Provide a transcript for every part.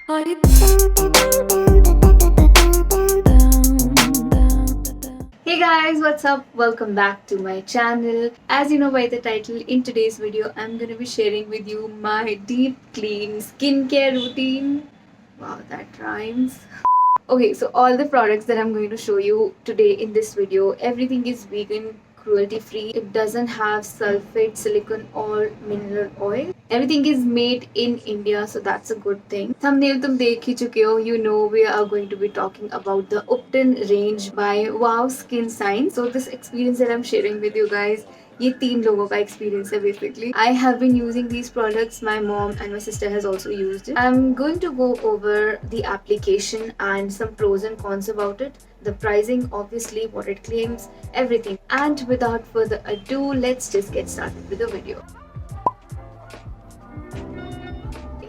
Hey guys, what's up? Welcome back to my channel. As you know by the title, in today's video, I'm gonna be sharing with you my deep clean skincare routine. Wow, that rhymes. Okay, so all the products that I'm going to show you today in this video, everything is vegan, cruelty free. It doesn't have sulfate, silicone or mineral oil. Everything is made in India, so that's a good thing. Thumbnail tum dekh hi chuke ho, you know we are going to be talking about the Upton range by Wow Skin Science. So this experience that I'm sharing with you guys, ये तीन लोगों का experience है basically. I have been using these products. My mom and my sister has also used it. I'm going to go over the application and some pros and cons about it. The pricing, obviously, what it claims, everything. And without further ado, let's just get started with the video.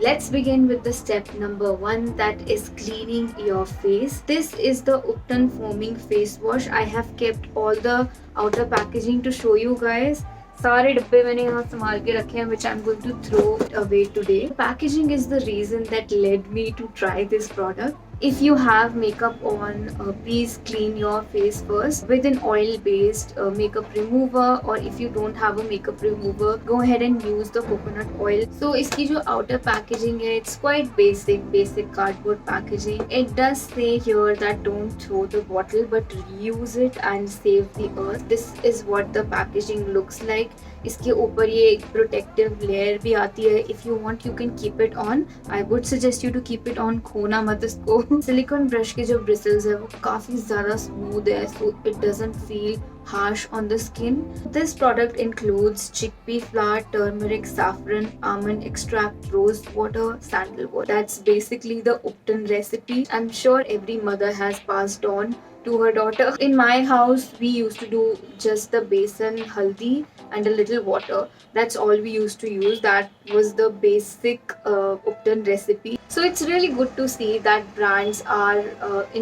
Let's begin with the step number 1, that is cleaning your face. This is the Upton foaming face wash. I have kept all the outer packaging to show you guys. सारे डब्बे मैंने यहाँ संभाल के रखे हैं, which I'm going to throw away today. Packaging is the reason that led me to try this product. If you have makeup on, please clean your face first with an oil-based makeup remover, or if you don't have a makeup remover, go ahead and use the coconut oil. So इसकी जो outer packaging है, it's quite basic cardboard packaging. It does say here that don't throw the bottle but reuse it and save the earth. This is what the packaging looks like. इसके ऊपर ये एक protective layer भी आती है. If you want you can keep it on. I would suggest you to keep it on. खोना मत इसको. सिलिकॉन ब्रश के जो ब्रिसल्स है वो काफी ज्यादा स्मूथ है, so it doesn't feel harsh on the skin. This product includes chickpea flour, turmeric, saffron, almond extract, rose water, sandalwood. That's basically the Upton recipe. I'm sure every mother has passed on to her daughter. In my house, we used to do just the besan, haldi and a little water. That's all we used to use. That was the basic Upton recipe. So it's really good to see that brands are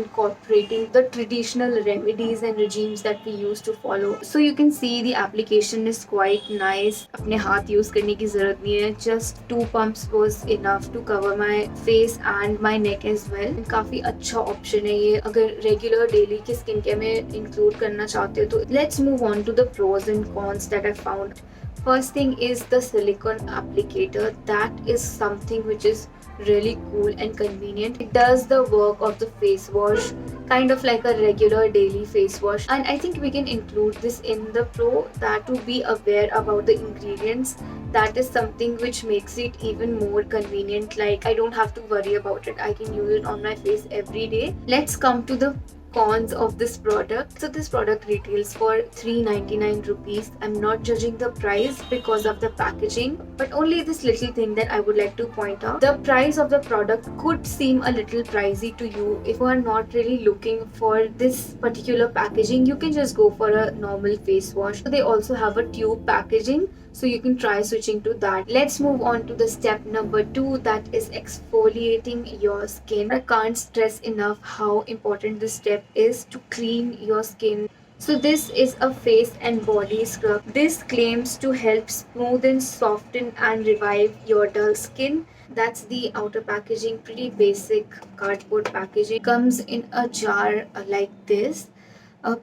incorporating the traditional remedies and regimes that we used to follow. So you can see the application is quite nice. अपने हाथ use करने की ज़रूरत नहीं है. Just 2 pumps was enough to cover my face and my neck as well. काफ़ी अच्छा option है ये अगर regular daily के skin care में include करना चाहते हो तो. Let's move on to the pros and cons that I found. First thing is the silicone applicator. That is something which is really cool and convenient. It does the work of the face wash, kind of like a regular daily face wash. And I think we can include this in the pro, that to be aware about the ingredients. That is something which makes it even more convenient. Like I don't have to worry about it. I can use it on my face every day. Let's come to the cons of this product. So this product retails for 399 rupees. I'm not judging the price because of the packaging, but only this little thing that I would like to point out. The price of the product could seem a little pricey to you. If you are not really looking for this particular packaging, you can just go for a normal face wash. So they also have a tube packaging, so you can try switching to that. Let's move on to the step number 2, that is exfoliating your skin. I can't stress enough how important this step is to clean your skin. So this is a face and body scrub. This claims to help smoothen, soften and revive your dull skin. That's the outer packaging, pretty basic cardboard packaging. Comes in a jar like this.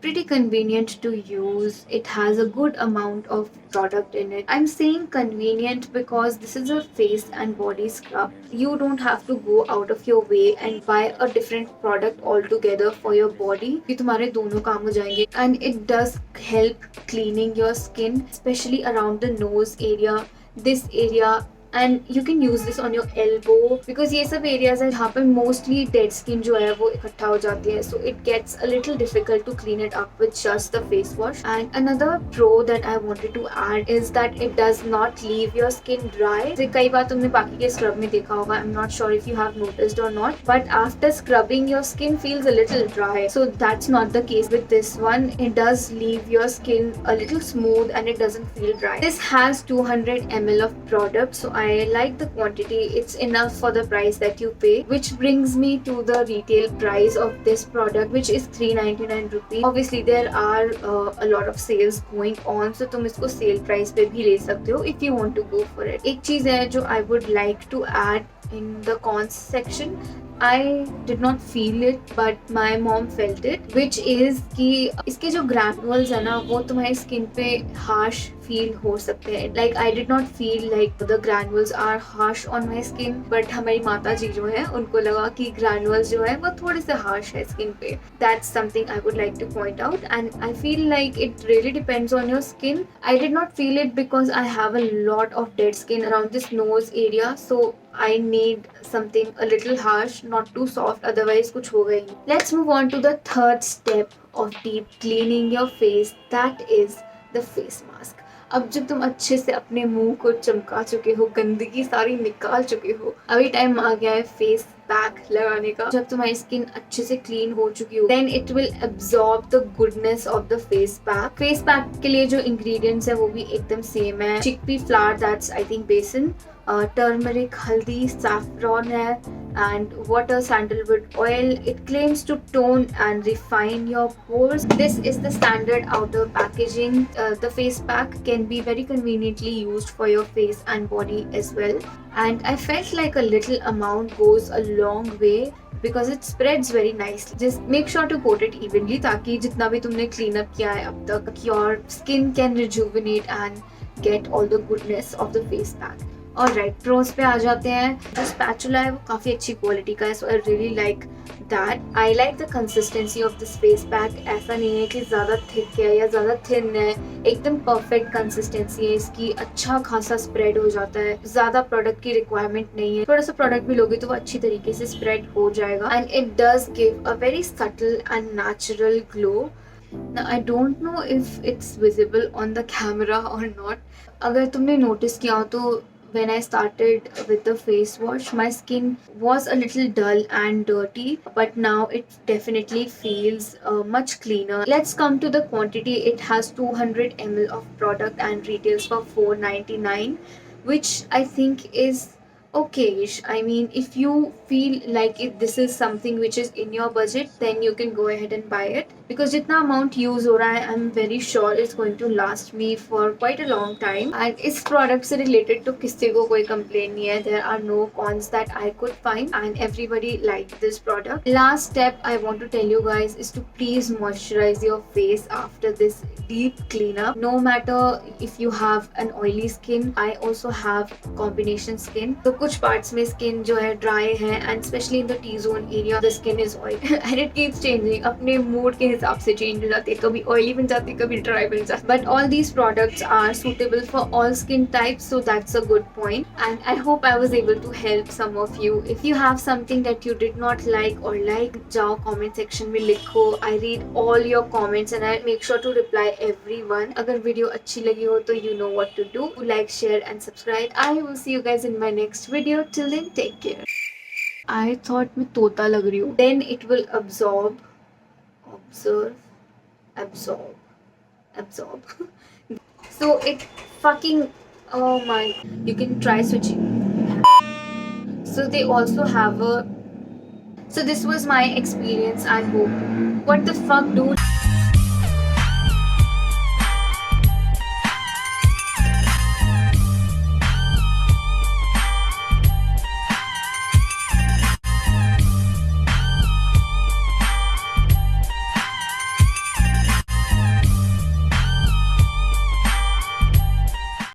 Pretty convenient to use. It has a good amount of product in it. I'm saying convenient because this is a face and body scrub. You don't have to go out of your way and buy a different product altogether for your body. ये तुम्हारे दोनों काम हो जाएंगे. And it does help cleaning your skin, especially around the nose area, this area. And you can use this on your elbow because ये सब areas है जहाँ पे mostly dead skin जो है वो इकट्ठा हो जाती है, so it gets a little difficult to clean it up with just the face wash. And another pro that I wanted to add is that it does not leave your skin dry. जैसे कई बार तुमने बाकी के scrub में देखा होगा, I'm not sure if you have noticed or not, but after scrubbing your skin feels a little dry. So that's not the case with this one. It does leave your skin a little smooth and it doesn't feel dry. This has 200 ml of product, so I like the quantity. It's enough for the price that you pay, which brings me to the retail price of this product, which is 399 rupees. Obviously there are a lot of sales going on, so तुम इसको sale price पे भी ले सकते हो if you want to go for it. एक चीज है जो I would like to add in the cons section. I did not feel it, but my mom felt it, which is कि इसके जो granules है ना वो तुम्हारी skin पे harsh feel हो सकते हैं. Like I did not feel like the granules are harsh on my skin, but हमारी माता जी जो है उनको लगा कि granules जो है वो थोड़े से harsh है skin पे. That's something I would like to point out, and I feel like it really depends on your skin. I did not feel it because I have a lot of dead skin around this nose area, so I need something a little harsh, not too soft, otherwise कुछ होगा ही नहीं. Let's move on to the third step of deep cleaning your face, that is the face mask. अब जब तुम अच्छे से अपने मुंह को चमका चुके हो, गंदगी सारी निकाल चुके हो, अभी टाइम आ गया है फेस पैक लगाने का. जब तुम्हारी स्किन अच्छे से क्लीन हो चुकी हो, then it will absorb the goodness of the face pack. Face pack के लिए जो इंग्रेडिएंट्स है वो भी एकदम सेम है. Chickpea flower, that's I think बेसन, turmeric, haldi, saffron hai, and water, sandalwood oil. It claims to tone and refine your pores. This is the standard outer packaging. The face pack can be very conveniently used for your face and body as well. And I felt like a little amount goes a long way because it spreads very nicely. Just make sure to coat it evenly ताकि जितना भी तुमने clean up किया है अब तक, your skin can rejuvenate and get all the goodness of the face pack. Alright, pros पे आ जाते हैं. जो spatula है वो काफ़ी अच्छी क्वालिटी का है, so I really like that. I like the consistency of this face pack. ऐसा नहीं है कि ज़्यादा thick है या ज़्यादा thin है, एकदम perfect consistency है इसकी. अच्छा खासा spread हो जाता है, ज़्यादा product की requirement नहीं है. थोड़ा सा product भी लोगे तो वो अच्छी तरीके से spread हो जाएगा. And it does give a very subtle and natural glow. Now I don't know if it's visible on the camera or not. अगर तुमने notice किया हो तो when I started with the face wash, my skin was a little dull and dirty, but now it definitely feels much cleaner. Let's come to the quantity. It has 200 ml of product and retails for $4.99, which I think is okay-ish. I mean, if you feel like if this is something which is in your budget, then you can go ahead and buy it, because जितना amount use हो रहा है, I'm very sure it's going to last me for quite a long time. And इस product से related तो किसी को कोई complaint नहीं है. There are no cons that I could find, and everybody liked this product. Last step I want to tell you guys is to please moisturize your face after this deep cleanup. No matter if you have an oily skin, I also have combination skin. तो कुछ parts में skin जो है dry है, and especially in the T-zone area the skin is oily and it keeps changing. अपने mood के हिसाब से change हो जाती है, कभी oily बन जाती है, कभी dry बन जाती है. But all these products are suitable for all skin types, so that's a good point. And I hope I was able to help some of you. If you have something that you did not like or like, जाओ comment section में लिखो. I read all your comments and I make sure to reply everyone. अगर video अच्छी लगी हो तो you know what to do. Like, share and subscribe. I will see you guys in my next video. Till then, take care. I thought मैं तोता लग रही हूँ. Then it will absorb, absorb. So it fucking, oh my, you can try switching. So they also have a, so this was my experience. I hope. What the fuck, dude?